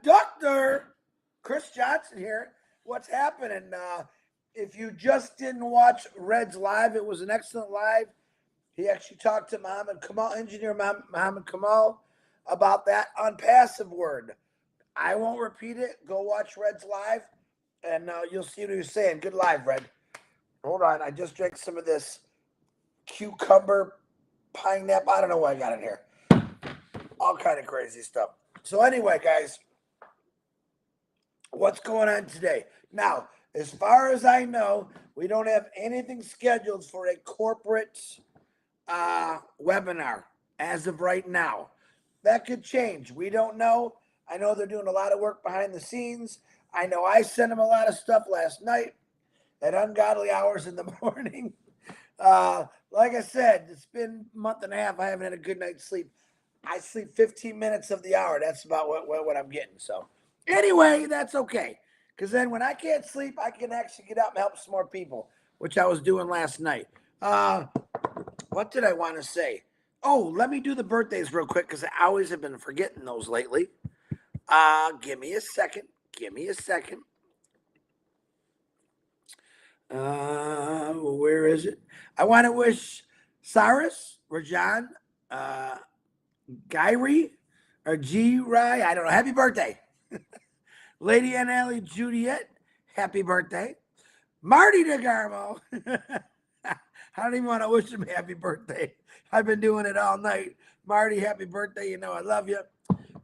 Dr. Chris Johnson here. What's happening? If you just didn't watch Red's live, it was an excellent live. He actually talked to Muhammad Kamal, engineer Muhammad Kamal, about that unpassive word. I won't repeat it. Go watch Red's live, and you'll see what he was saying. Good live, Red. Hold on, I just drank some of this cucumber pineapple. I don't know what I got in here. All kind of crazy stuff. So anyway, guys, what's going on today? Now, as far as I know, we don't have anything scheduled for a corporate webinar as of right now. That could change. We don't know. I know they're doing a lot of work behind the scenes. I know I sent them a lot of stuff last night at ungodly hours in the morning. Like I said, it's been a month and a half. I haven't had a good night's sleep. I sleep 15 minutes of the hour. That's about what I'm getting. So anyway, that's okay. Because then when I can't sleep, I can actually get up and help some more people, which I was doing last night. What did I want to say? Oh, let me do the birthdays real quick because I always have been forgetting those lately. Give me a second. Where is it? I want to wish Cyrus, Rajan, Gyri, or G. Rye, I don't know. Happy birthday. Lady Anneli Juliet, happy birthday. Marty DeGarmo. I don't even want to wish him happy birthday. I've been doing it all night. Marty, happy birthday. You know I love you.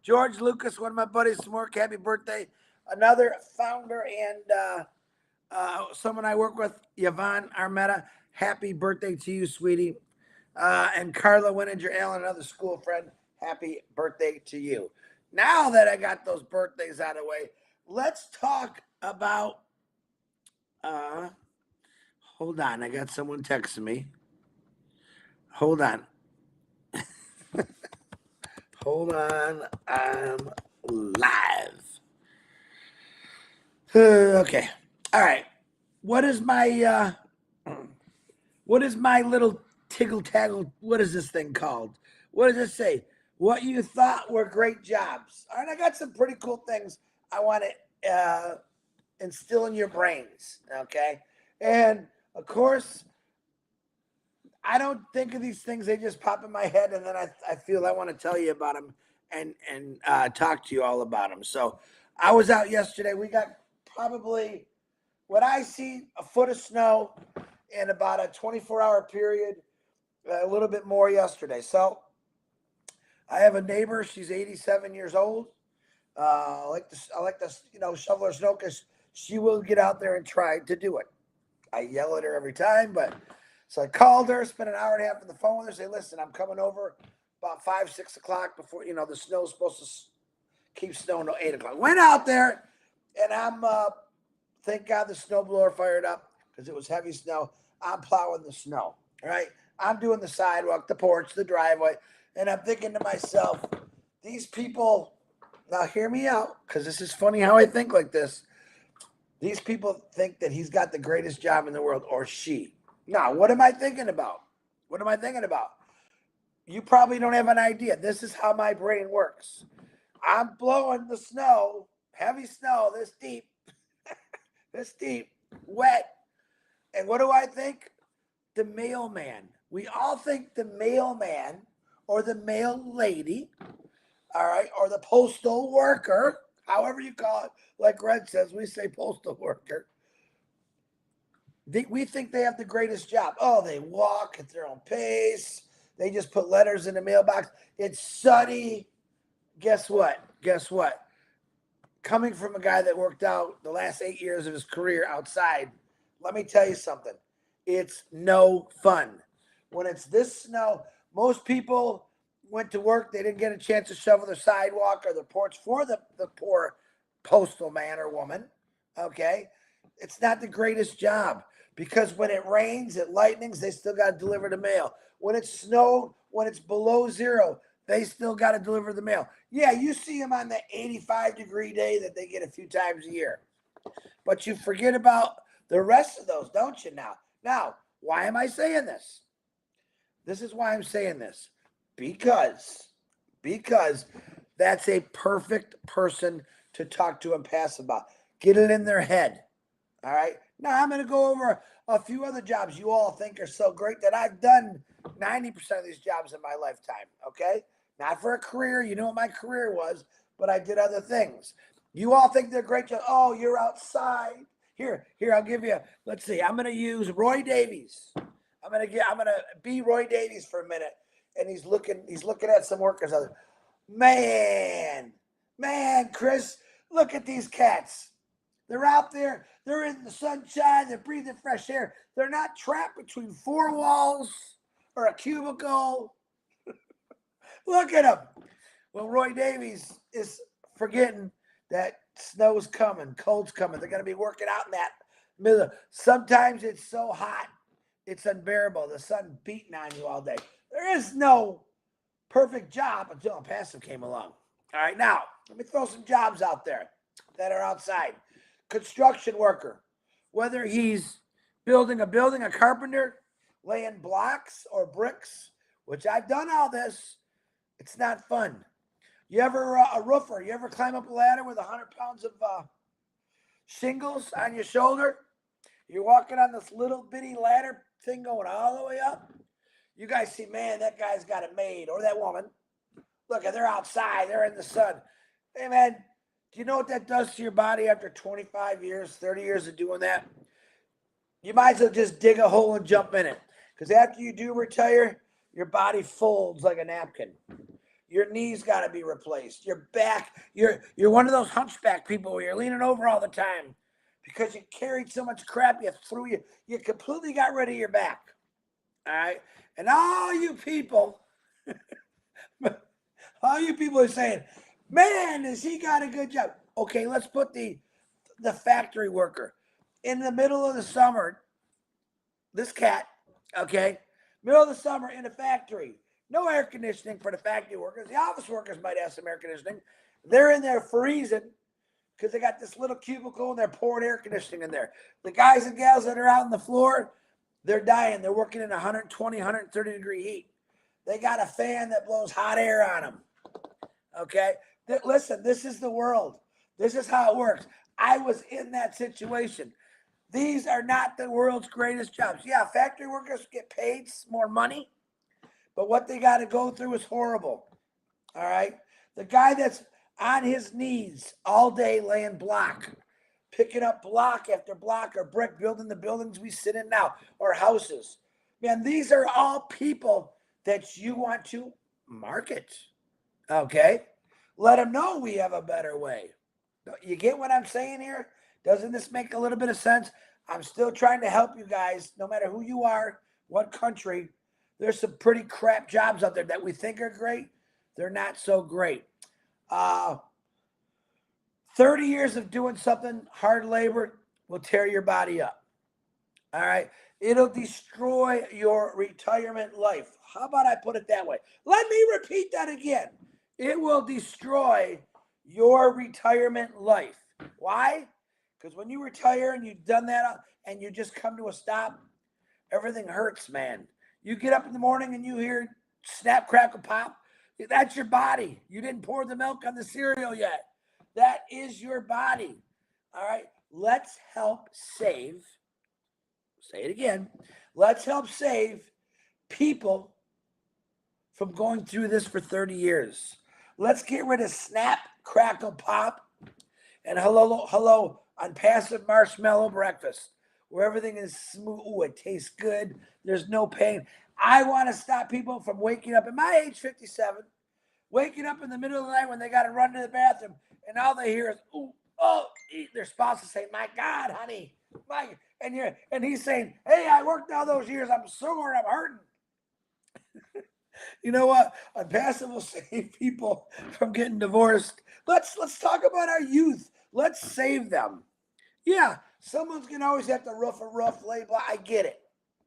George Lucas, one of my buddies from work, happy birthday. Another founder and someone I work with, Yvonne Armetta, happy birthday to you, sweetie. And Carla Winninger Allen, another school friend, happy birthday to you. Now that I got those birthdays out of the way, let's talk about, hold on, I got someone texting me. Hold on. Hold on, I'm live. Okay, all right. What is my little tiggle taggle? What is this thing called? What does it say? What you thought were great jobs. All right, I got some pretty cool things I want to instill in your brains. Okay, and of course, I don't think of these things; they just pop in my head, and then I feel I want to tell you about them and talk to you all about them. So I was out yesterday. We got probably what I see a foot of snow in about a 24-hour period, a little bit more yesterday. So I have a neighbor. She's 87 years old. I like to shovel her snow because she will get out there and try to do it. I yell at her every time, but so I called her, spent an hour and a half on the phone with her, say, listen, I'm coming over about 5, 6 o'clock before, the snow's supposed to keep snowing till 8 o'clock. Went out there, and I'm, thank God the snowblower fired up because it was heavy snow. I'm plowing the snow, all right? I'm doing the sidewalk, the porch, the driveway, and I'm thinking to myself, these people, now hear me out, because this is funny how I think like this. These people think that he's got the greatest job in the world, or she. Now, what am I thinking about? You probably don't have an idea. This is how my brain works. I'm blowing the snow, heavy snow, this deep, wet. And what do I think? The mailman. We all think the mailman or the mail lady, all right, or the postal worker, however you call it, like Red says, we say postal worker. We think they have the greatest job. Oh, they walk at their own pace. They just put letters in the mailbox. It's sunny. Guess what? Coming from a guy that worked out the last 8 years of his career outside, let me tell you something. It's no fun. When it's this snow, most people went to work. They didn't get a chance to shovel their sidewalk or their porch for the poor postal man or woman. Okay? It's not the greatest job because when it rains, it lightnings, they still got to deliver the mail. When it's snow, when it's below zero, they still got to deliver the mail. Yeah, you see them on the 85-degree day that they get a few times a year. But you forget about the rest of those, don't you now? Now, why am I saying this? This is why I'm saying this. Because That's a perfect person to talk to and pass about. Get it in their head. All right. Now I'm going to go over a few other jobs you all think are so great that I've done 90% of these jobs in my lifetime. Okay. Not for a career. You know what my career was, but I did other things. You all think they're great jobs. Oh, you're outside. Here, I'll give you, let's see. I'm going to use Roy Davies. I'm going to be Roy Davies for a minute. And he's looking at some workers. Man, Chris, look at these cats. They're out there. They're in the sunshine. They're breathing fresh air. They're not trapped between four walls or a cubicle. Look at them. Well, Roy Davies is forgetting that snow's coming, cold's coming. They're going to be working out in that middle. Sometimes it's so hot, it's unbearable. The sun beating on you all day. There is no perfect job until ONPASSIVE came along. All right, now, let me throw some jobs out there that are outside. Construction worker, whether he's building a building, a carpenter, laying blocks or bricks, which I've done all this. It's not fun. You ever a roofer? You ever climb up a ladder with 100 pounds of shingles on your shoulder? You're walking on this little bitty ladder thing going all the way up. You guys see, man, that guy's got it made, or that woman. Look, they're outside. They're in the sun. Hey, man, do you know what that does to your body after 25 years, 30 years of doing that? You might as well just dig a hole and jump in it. Because after you do retire, your body folds like a napkin. Your knees got to be replaced. Your back, you're one of those hunchback people where you're leaning over all the time because you carried so much crap you completely got rid of your back. All right? And all you people are saying, man, has he got a good job? Okay, let's put the factory worker in the middle of the summer. This cat, okay, middle of the summer in a factory. No air conditioning for the factory workers. The office workers might have some air conditioning. They're in there freezing because they got this little cubicle and they're pouring air conditioning in there. The guys and gals that are out on the floor, they're dying. They're working in 120, 130 degree heat. They got a fan that blows hot air on them. Okay? Listen, this is the world. This is how it works. I was in that situation. These are not the world's greatest jobs. Yeah, factory workers get paid more money, but what they got to go through is horrible. All right? The guy that's on his knees all day laying block, picking up block after block or brick, building the buildings we sit in now or houses. Man, these are all people that you want to market. Okay? Let them know we have a better way. You get what I'm saying here? Doesn't this make a little bit of sense? I'm still trying to help you guys, no matter who you are, what country. There's some pretty crap jobs out there that we think are great. They're not so great. 30 years of doing something, hard labor, will tear your body up. All right? It'll destroy your retirement life. How about I put it that way? Let me repeat that again. It will destroy your retirement life. Why? Because when you retire and you've done that and you just come to a stop, everything hurts, man. You get up in the morning and you hear snap, crackle, pop. That's your body. You didn't pour the milk on the cereal yet. That is your body. All right. Let's help save. Say it again. Let's help save people from going through this for 30 years. Let's get rid of snap, crackle, pop, and hello, ONPASSIVE marshmallow breakfast, where everything is smooth. Ooh, it tastes good. There's no pain. I want to stop people from waking up at my age, 57, waking up in the middle of the night when they got to run to the bathroom, and all they hear is, ooh, oh, their spouse is saying, my God, honey, and he's saying, hey, I worked all those years. I'm sore. I'm hurting. You know what? ONPASSIVE will save people from getting divorced. Let's talk about our youth. Let's save them. Yeah, someone's going to always have to roof a roof, label. I get it.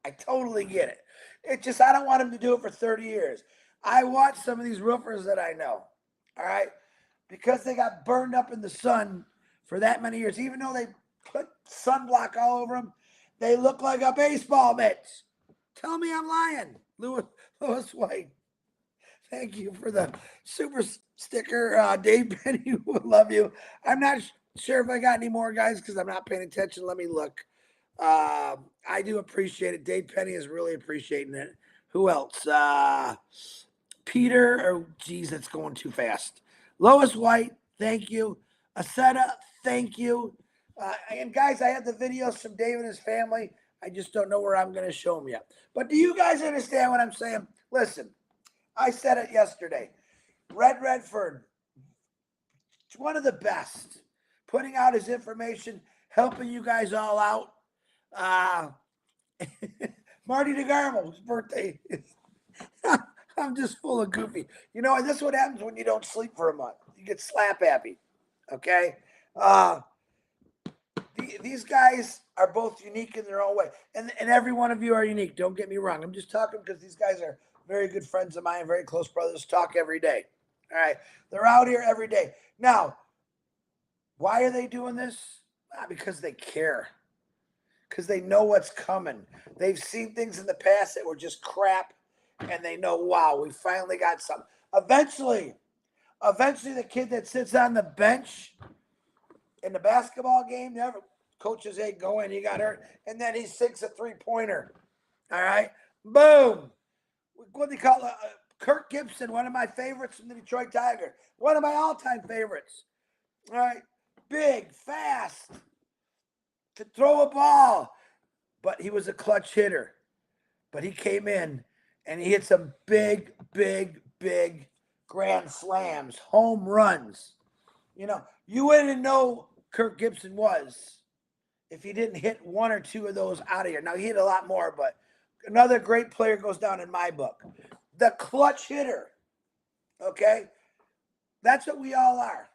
I totally get it. It's just I don't want them to do it for 30 years. I watch some of these roofers that I know, all right, because they got burned up in the sun for that many years. Even though they put sunblock all over them, they look like a baseball mitt. Tell me I'm lying, Louis White. Thank you for the super sticker. Dave Penny will love you. I'm not sure if I got any more, guys, because I'm not paying attention. Let me look. I do appreciate it. Dave Penny is really appreciating it. Who else? Peter, oh, geez, that's going too fast. Lois White, thank you. Aseta, thank you. And guys, I have the videos from Dave and his family. I just don't know where I'm going to show them yet. But do you guys understand what I'm saying? Listen, I said it yesterday. Red Redford, one of the best, putting out his information, helping you guys all out. Marty DeGarmo's birthday. I'm just full of goofy. You know, and this is what happens when you don't sleep for a month. You get slap happy. Okay? These guys are both unique in their own way. And every one of you are unique. Don't get me wrong. I'm just talking because these guys are very good friends of mine, very close brothers, talk every day. All right? They're out here every day. Now, why are they doing this? Because they care. Because they know what's coming. They've seen things in the past that were just crap, and they know, wow, we finally got something. Eventually, the kid that sits on the bench in the basketball game, never coaches, hey, go in, he got hurt, and then he sinks a three-pointer. All right? Boom. What do they call it? Kirk Gibson, one of my favorites from the Detroit Tigers. One of my all-time favorites. All right? Big, fast, to throw a ball, but he was a clutch hitter. But he came in and he hit some big, big, big grand slams, home runs. You know, you wouldn't know Kirk Gibson was if he didn't hit one or two of those out of here. Now, he hit a lot more, but another great player goes down in my book. The clutch hitter, okay? That's what we all are.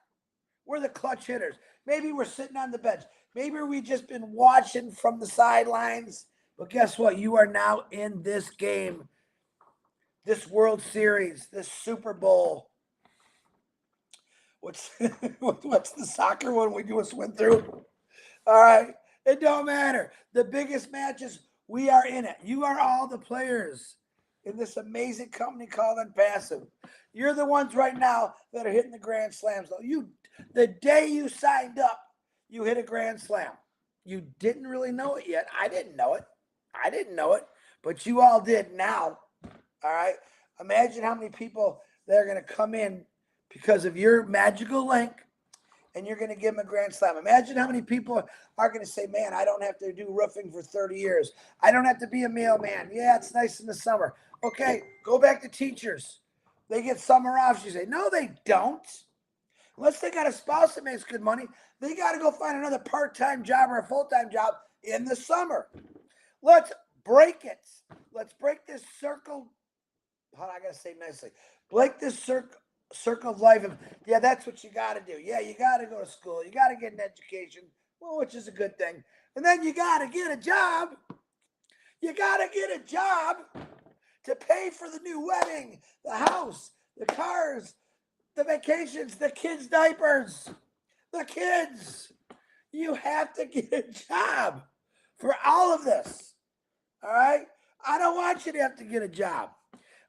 We're the clutch hitters. Maybe we're sitting on the bench. Maybe we've just been watching from the sidelines. But guess what? You are now in this game, this World Series, this Super Bowl. What's the soccer one we just went through? All right. It don't matter. The biggest matches, we are in it. You are all the players in this amazing company called ONPASSIVE. You're the ones right now that are hitting the grand slams. The day you signed up, you hit a grand slam. You didn't really know it yet. I didn't know it. But you all did now. All right. Imagine how many people that are going to come in because of your magical link, and you're going to give them a grand slam. Imagine how many people are going to say, man, I don't have to do roofing for 30 years. I don't have to be a mailman. Yeah, it's nice in the summer. Okay, go back to teachers. They get summer off. You say, no, they don't. Unless they got a spouse that makes good money, they got to go find another part-time job or a full-time job in the summer. Let's break it. Let's break this circle. How I got to say nicely? Break this circle of life. Yeah, that's what you got to do. Yeah, you got to go to school. You got to get an education, well, which is a good thing. And then you got to get a job. You got to get a job to pay for the new wedding, the house, the cars, the vacations, the kids' diapers, the kids. You have to get a job for all of this. All right? I don't want you to have to get a job.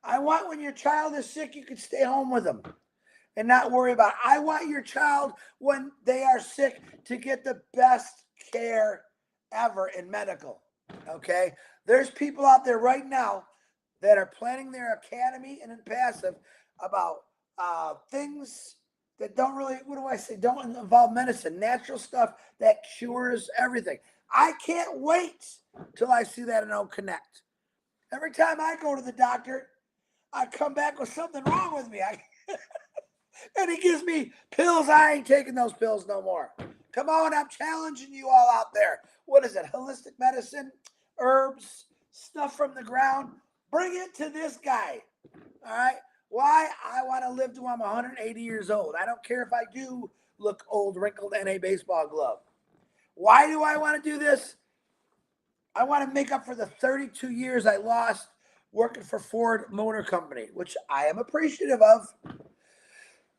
I want when your child is sick, you can stay home with them and not worry about it. I want your child, when they are sick, to get the best care ever in medical. Okay? There's people out there right now that are planning their academy and ONPASSIVE about things that don't really, don't involve medicine, natural stuff that cures everything. I can't wait till I see that in O Connect. Every time I go to the doctor, I come back with something wrong with me. And he gives me pills. I ain't taking those pills no more. Come on, I'm challenging you all out there. What is it? Holistic medicine, herbs, stuff from the ground. Bring it to this guy. All right? Why? I want to live till I'm 180 years old. I don't care if I do look old, wrinkled, and a baseball glove. Why do I want to do this? I want to make up for the 32 years I lost working for Ford Motor Company, which I am appreciative of.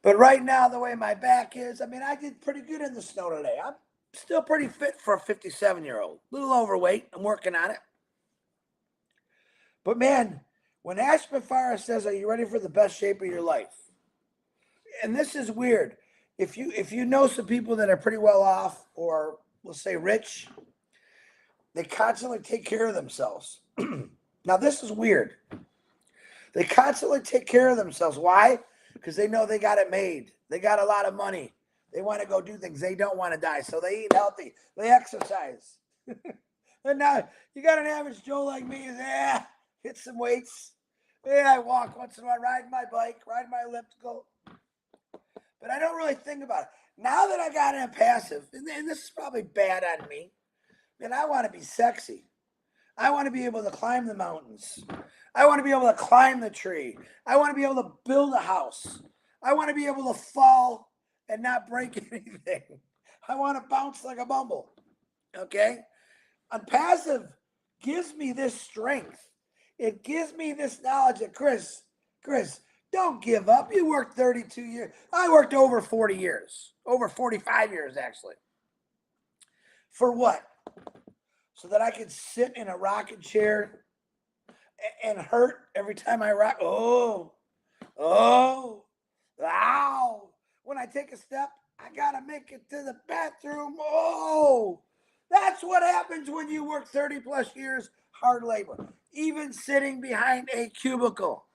But right now, the way my back is, I mean, I did pretty good in the snow today. I'm still pretty fit for a 57-year-old. A little overweight. I'm working on it. But man, When Ashman Farah says, "Are you ready for the best shape of your life?" And this is weird. If you know some people that are pretty well off, or we'll say rich, they constantly take care of themselves. Now this is weird. They constantly take care of themselves. Why? Because they know they got it made. They got a lot of money. They want to go do things. They don't want to die. So they eat healthy. They exercise. And now you got an average Joe like me, hit some weights. Yeah, I walk once in a while, ride my bike, ride my elliptical. But I don't really think about it. Now that I got ONPASSIVE, and this is probably bad on me, man, I want to be sexy. I want to be able to climb the mountains. I want to be able to climb the tree. I want to be able to build a house. I want to be able to fall and not break anything. I want to bounce like a bumble. Okay? ONPASSIVE gives me this strength. It gives me this knowledge that Chris, don't give up. You worked 32 years. I worked over 40 years, over 45 years, actually. For what? So that I could sit in a rocking chair and hurt every time I rock. Oh, ow. When I take a step, I got to make it to the bathroom. Oh, that's what happens when you work 30 plus years hard labor, even sitting behind a cubicle.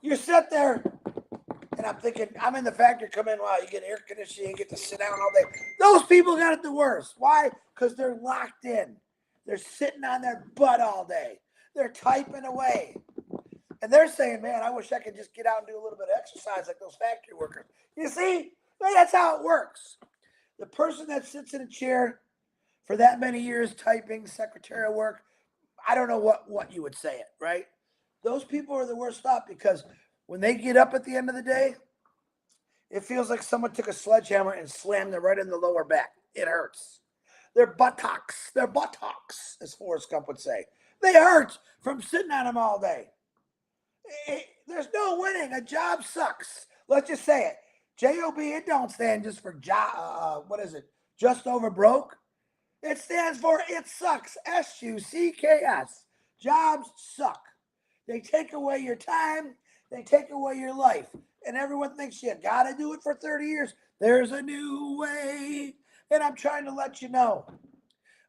You sit there, and I'm thinking, I'm in the factory, come in, wow, you get air conditioning, you get to sit down all day. Those people got it the worst. Why? Because they're locked in. They're sitting on their butt all day. They're typing away. And they're saying, man, I wish I could just get out and do a little bit of exercise like those factory workers. You see, that's how it works. The person that sits in a chair for that many years typing secretarial work, I don't know what you would say it, right? Those people are the worst off because when they get up at the end of the day, it feels like someone took a sledgehammer and slammed them right in the lower back. It hurts. Their buttocks, as Forrest Gump would say. They hurt from sitting on them all day. There's no winning. A job sucks. Let's just say it. Job, it don't stand just for job. What is it? Just over broke. It stands for it sucks. SUCKS. Jobs suck. They take away your time. They take away your life. And everyone thinks you got to do it for 30 years. There's a new way. And I'm trying to let you know.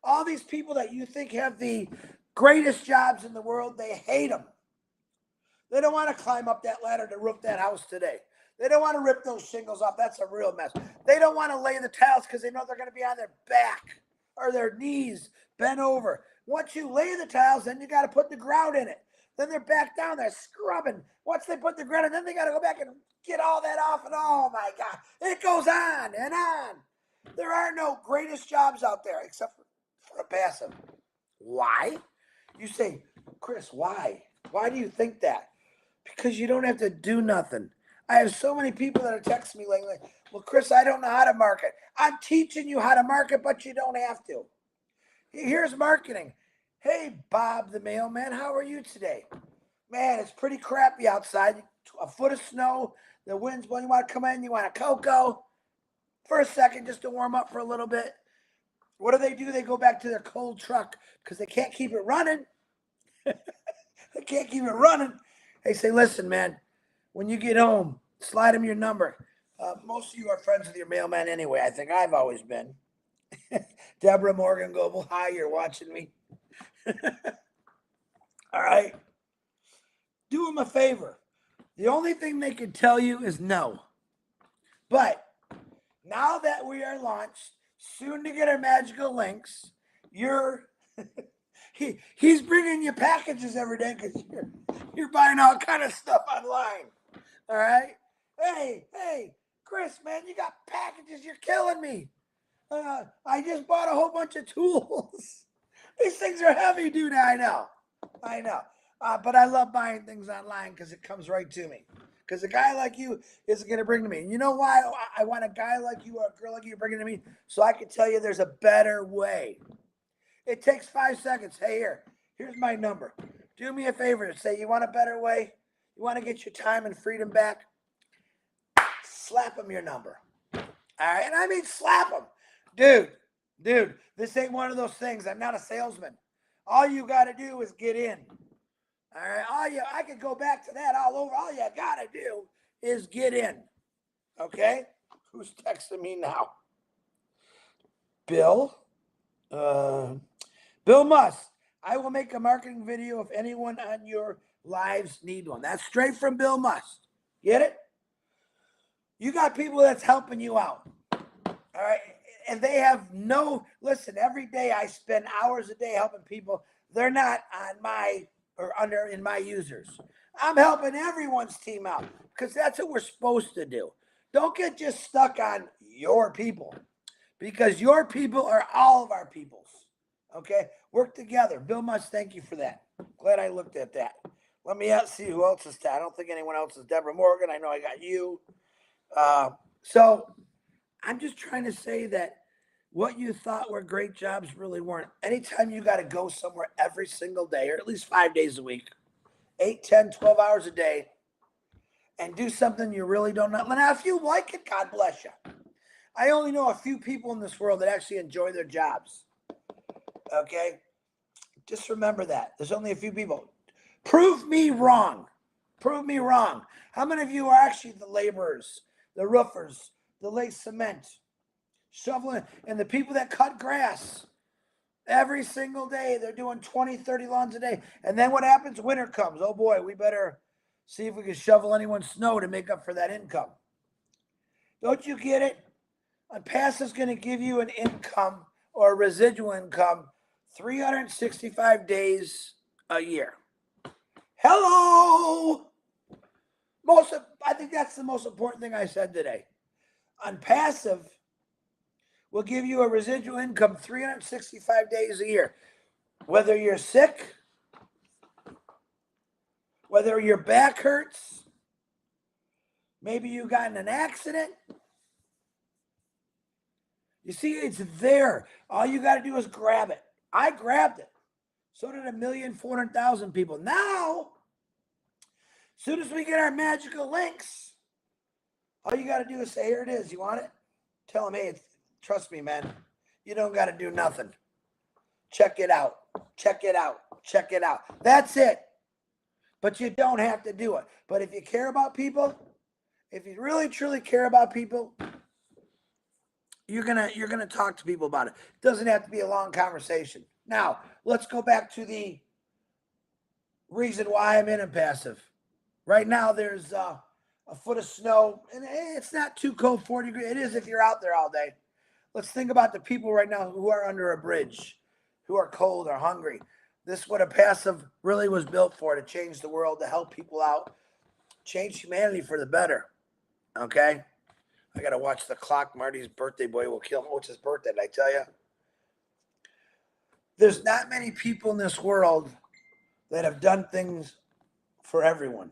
All these people that you think have the greatest jobs in the world, they hate them. They don't want to climb up that ladder to roof that house today. They don't want to rip those shingles off. That's a real mess. They don't want to lay the tiles because they know they're going to be on their back or their knees bent over. Once you lay the tiles, then you got to put the grout in it. Then they're back down there scrubbing. Once they put the grout in, then they got to go back and get all that off. And oh my God, it goes on and on. There are no greatest jobs out there except for ONPASSIVE. Why? You say, Chris, why? Why do you think that? Because you don't have to do nothing. I have so many people that are texting me lately. Well, Chris, I don't know how to market. I'm teaching you how to market, but you don't have to. Here's marketing. Hey, Bob the mailman, how are you today? Man, it's pretty crappy outside. A foot of snow. The wind's blowing. You want to come in? You want a cocoa? For a second, just to warm up for a little bit. What do? They go back to their cold truck because they can't keep it running. They can't keep it running. They say, listen, man, when you get home, slide him your number. Most of you are friends with your mailman anyway. I think I've always been. Deborah Morgan Global, hi, you're watching me. All right. Do them a favor. The only thing they can tell you is no. But now that we are launched, soon to get our magical links, he's bringing you packages every day because you're buying all kind of stuff online. All right? Hey, Chris, man, you got packages. You're killing me. I just bought a whole bunch of tools. These things are heavy, dude. I know. But I love buying things online because it comes right to me. Because a guy like you isn't going to bring to me. And you know why I want a guy like you or a girl like you bringing to me? So I can tell you there's a better way. It takes 5 seconds. Hey, here's my number. Do me a favor. Say, you want a better way? You want to get your time and freedom back? Slap them your number. All right? And I mean slap them. Dude, this ain't one of those things. I'm not a salesman. All you got to do is get in. All right, I could go back to that all over. All you gotta do is get in. Okay? Who's texting me now? Bill. Bill Must. I will make a marketing video if anyone on your lives need one. That's straight from Bill Must. Get it? You got people that's helping you out. All right. And they have listen, every day I spend hours a day helping people. They're not on my in my users. I'm helping everyone's team out because that's what we're supposed to do. Don't get just stuck on your people because your people are all of our peoples. Okay? Work together. Bill Must, thank you for that. Glad I looked at that. Let me see who else is. I don't think anyone else is. Deborah Morgan. I know I got you. So I'm just trying to say that what you thought were great jobs really weren't. Anytime you got to go somewhere every single day, or at least 5 days a week, 8, 10, 12 hours a day, and do something you really don't know. Now, if you like it, God bless you. I only know a few people in this world that actually enjoy their jobs. Okay? Just remember that. There's only a few people. Prove me wrong. Prove me wrong. How many of you are actually the laborers, the roofers, the lay cement, shoveling, and the people that cut grass every single day? They're doing 20, 30 lawns a day. And then what happens? Winter comes. Oh boy, we better see if we can shovel anyone's snow to make up for that income. Don't you get it? ONPASSIVE is going to give you an income or a residual income 365 days a year. Hello. I think that's the most important thing I said today. ONPASSIVE will give you a residual income 365 days a year. Whether you're sick, whether your back hurts, maybe you got in an accident. You see, it's there. All you got to do is grab it. I grabbed it. So did 1,400,000 people. Now, as soon as we get our magical links, all you got to do is say, here it is. You want it? Tell them, hey, trust me, man. You don't got to do nothing. Check it out. Check it out. Check it out. That's it. But you don't have to do it. But if you care about people, if you really, truly care about people, you're gonna talk to people about it. It doesn't have to be a long conversation. Now, let's go back to the reason why I'm in ONPASSIVE. Right now, there's a foot of snow, and it's not too cold, 40 degrees. It is if you're out there all day. Let's think about the people right now who are under a bridge, who are cold or hungry. This is what ONPASSIVE really was built for, to change the world, to help people out, change humanity for the better. Okay? I got to watch the clock. Marty's birthday boy will kill him. What's his birthday? Did I tell you? There's not many people in this world that have done things for everyone.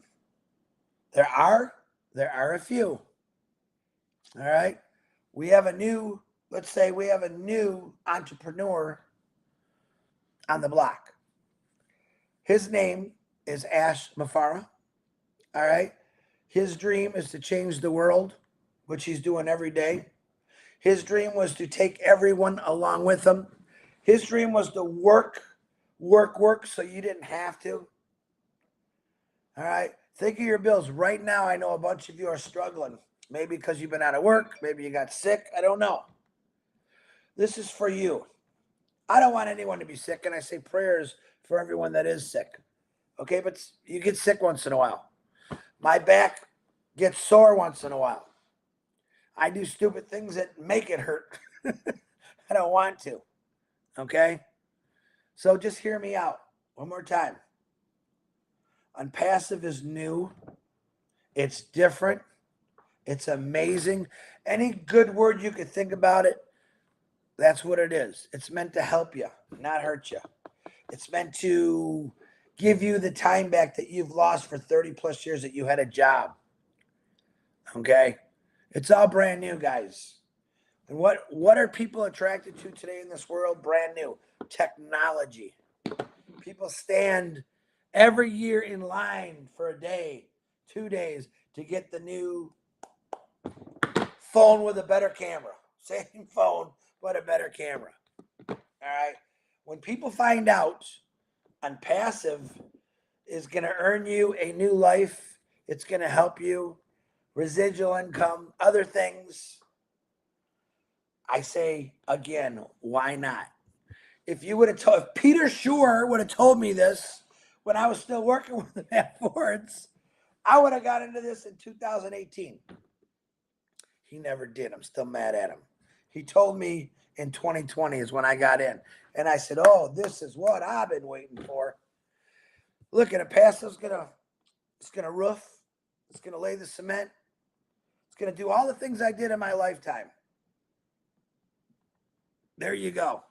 There are a few. All right. Let's say we have a new entrepreneur on the block. His name is Ash Mafara. All right. His dream is to change the world, which he's doing every day. His dream was to take everyone along with him. His dream was to work so you didn't have to. All right. Think of your bills. Right now, I know a bunch of you are struggling. Maybe because you've been out of work. Maybe you got sick. I don't know. This is for you. I don't want anyone to be sick, and I say prayers for everyone that is sick. Okay, but you get sick once in a while. My back gets sore once in a while. I do stupid things that make it hurt. I don't want to. Okay? So just hear me out one more time. ONPASSIVE is new. It's different. It's amazing. Any good word you could think about it, that's what it is. It's meant to help you, not hurt you. It's meant to give you the time back that you've lost for 30 plus years that you had a job. Okay? It's all brand new, guys. And what are people attracted to today in this world? Brand new. Technology. People stand every year in line for a day, 2 days, to get the new phone with a better camera. Same phone, but a better camera. All right? When people find out ONPASSIVE is going to earn you a new life. It's going to help you, residual income, other things. I say again, why not? If you would have told, if Peter Shore would have told me this when I was still working with the Matt Fords, I would have got into this in 2018. He never did. I'm still mad at him. He told me in 2020 is when I got in. And I said, oh, this is what I've been waiting for. Look at it, Passive's it's gonna roof, it's gonna lay the cement, it's gonna do all the things I did in my lifetime. There you go.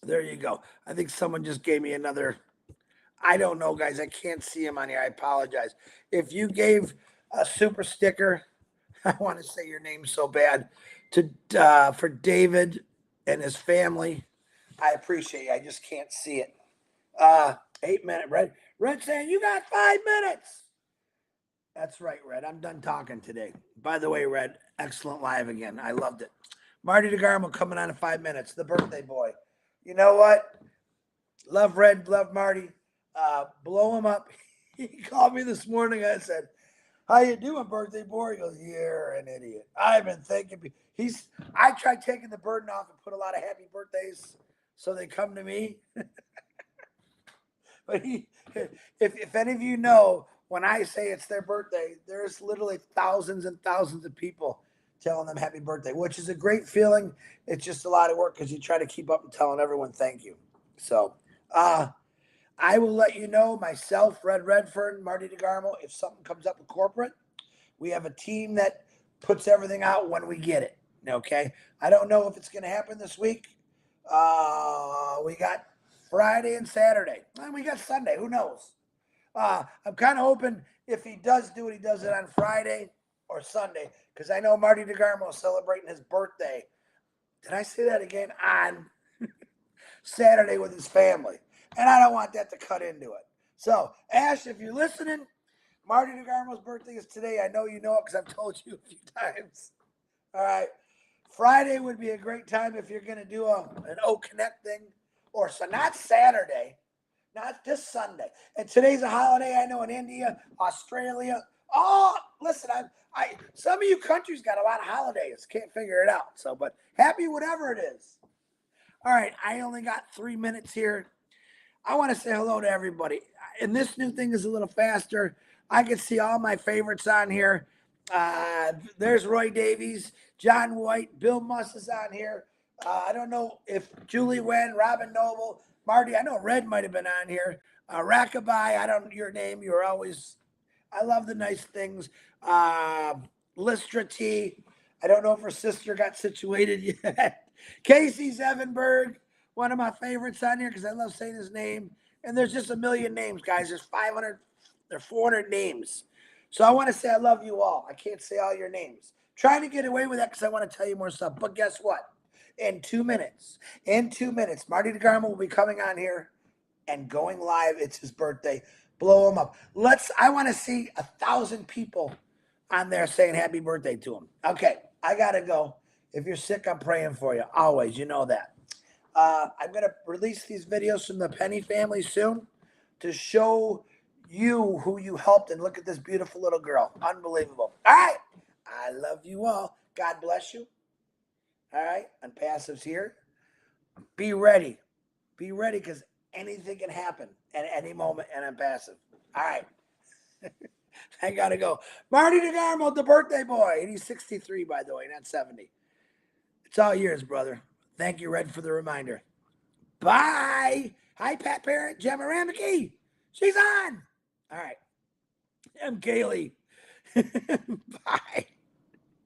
There you go. I think someone just gave me another. I don't know, guys. I can't see him on here. I apologize. If you gave a super sticker, I want to say your name so bad, to for David and his family, I appreciate you. I just can't see it. 8 minute Red. Red saying you got 5 minutes. That's right, Red. I'm done talking today. By the way, Red, excellent live again. I loved it. Marty DeGarmo coming on in 5 minutes. The birthday boy. You know what? Love Red. Love Marty. Blow him up. He called me this morning. I said, how you doing, birthday boy? He goes, you're an idiot. I've been thinking. I tried taking the burden off and put a lot of happy birthdays so they come to me. But if any of you know, when I say it's their birthday, there's literally thousands and thousands of people telling them happy birthday, which is a great feeling. It's just a lot of work because you try to keep up and telling everyone thank you. So I will let you know myself, Red Redfern, Marty DeGarmo, if something comes up with corporate. We have a team that puts everything out when we get it. Okay. I don't know if it's going to happen this week. We got Friday and Saturday. And we got Sunday. Who knows? I'm kind of hoping if he does do it, he does it on Friday or Sunday. Because I know Marty DeGarmo is celebrating his birthday. Did I say that again? On Saturday with his family. And I don't want that to cut into it. So, Ash, if you're listening, Marty DeGarmo's birthday is today. I know you know it because I've told you a few times. All right. Friday would be a great time if you're going to do an O Connect thing. Or so not Saturday, not this Sunday. And today's a holiday, I know, in India, Australia. Oh, listen, I some of you countries got a lot of holidays. Can't figure it out. So, but happy whatever it is. All right, I only got 3 minutes here. I want to say hello to everybody. And this new thing is a little faster. I can see all my favorites on here. There's Roy Davies, John White, Bill Muss is on here. I don't know if Julie Wen, Robin Noble, Marty, I know Red might have been on here. Rackaby, I don't know your name. You're always, I love the nice things. Listra T, I don't know if her sister got situated yet. Casey Zevenberg, one of my favorites on here because I love saying his name. And there's just a million names, guys. There's 500, there's 400 names. So I want to say I love you all. I can't say all your names. Trying to get away with that because I want to tell you more stuff. But guess what? In 2 minutes, Marty DeGarmo will be coming on here and going live. It's his birthday. Blow him up. I want to see 1,000 people on there saying happy birthday to him. Okay, I got to go. If you're sick, I'm praying for you. Always, you know that. I'm going to release these videos from the Penny family soon to show you who you helped. And look at this beautiful little girl. Unbelievable. All right. I love you all. God bless you. All right. ONPASSIVE's here. Be ready. Be ready because anything can happen at any moment in ONPASSIVE. All right. I got to go. Marty DeGarmo, the birthday boy. And he's 63, by the way, not 70. It's all yours, brother. Thank you, Red, for the reminder. Bye. Hi, Pat Parent, Gemma Rameke. She's on. All right. I'm Kaylee. Bye.